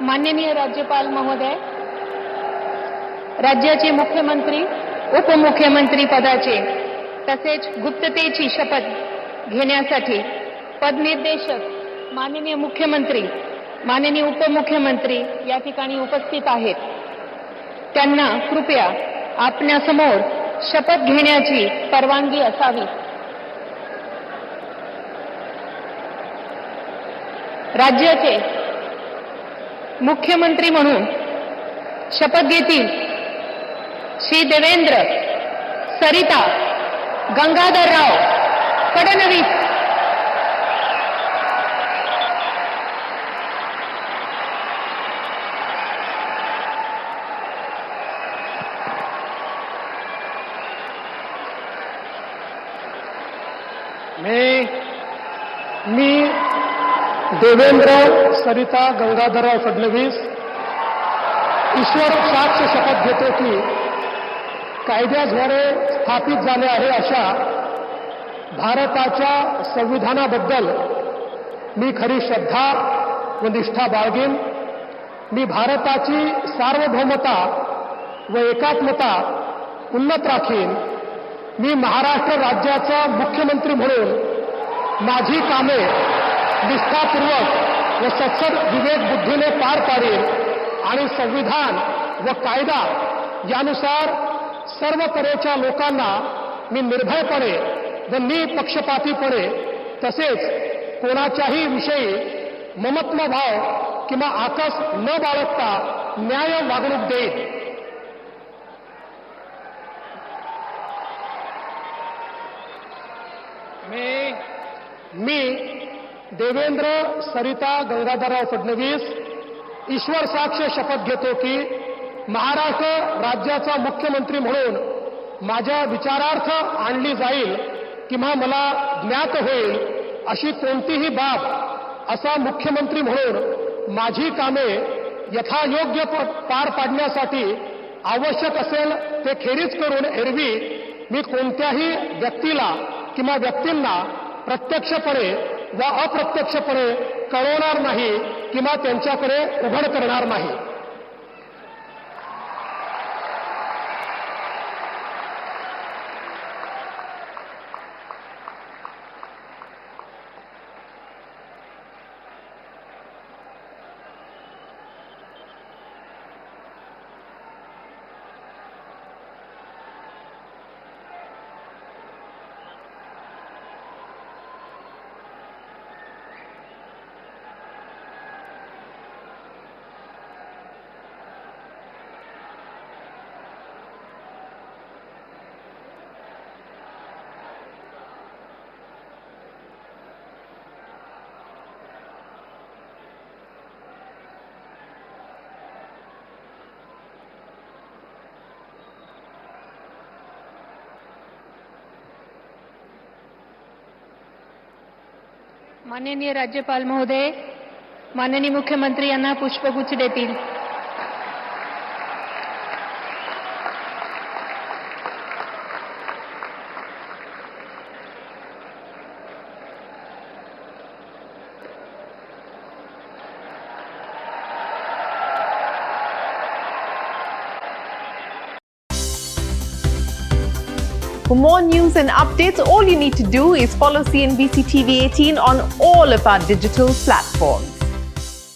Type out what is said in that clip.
माननीय राज्यपाल महोदय, राज्याचे मुख्यमंत्री उपमुख्यमंत्री पदाचे तसेच गुप्ततेची शपथ घेण्यासाठी पदनिर्देशक माननीय मुख्यमंत्री माननीय उपमुख्यमंत्री या ठिकाणी उपस्थित आहेत। त्यांना कृपया आपल्यासमोर शपथ घेण्याची परवानगी असावी। राज्याचे मुख्यमंत्री म्हणून शपथ घेतील श्री देवेंद्र सरिता गंगाधरराव फडणवीस। मी देवेंद्र सरिता गंगाधरराव फडणवीस ईश्वर साक्ष शपथ घेतो की कायद्याद्वारे स्थापित झाले आहे अशा भारताच्या संविधानाबद्दल मी खरी श्रद्धा व निष्ठा बाळगेन। मी भारताची सार्वभौमता व एकात्मता उन्नत राखीन। मी महाराष्ट्र राज्याचा मुख्यमंत्री म्हणून माझी कामे निष्ठापूर्वक व सत्सद विवेक बुद्धीने पार पाडेन आणि संविधान व कायदा यानुसार सर्व तऱ्हेच्या लोकांना मी निर्भयपणे व निपक्षपातीपणे तसेच कोणाच्याही विषयी ममत्वभाव किंवा आकस न बाळगता न्याय वागणूक देईन। मी देवेंद्र सरिता गंगाधरराव फडणवीस ईश्वर साक्ष शपथ घेतो की महाराष्ट्र राज्याचा मुख्यमंत्री म्हणून माझ्या विचारार्थ आणली जाईल किंवा मला ज्ञात होईल अशी कोणतीही बाब असा मुख्यमंत्री म्हणून माझी कामे यथायोग्य पार पाडण्यासाठी आवश्यक असेल ते खेरीज करून एरवी मी कोणत्याही व्यक्तीला किंवा व्यक्तींना प्रत्यक्षपणे व अप्रत्यक्षपणे कळवणार नाही किंवा त्यांच्याकडे उघड करणार नाही। माननीय राज्यपाल महोदय, माननीय मुख्यमंत्री यांना पुष्पगुच्छ देतील। For more news and updates, all you need to do is follow CNBC TV 18 on all of our digital platforms.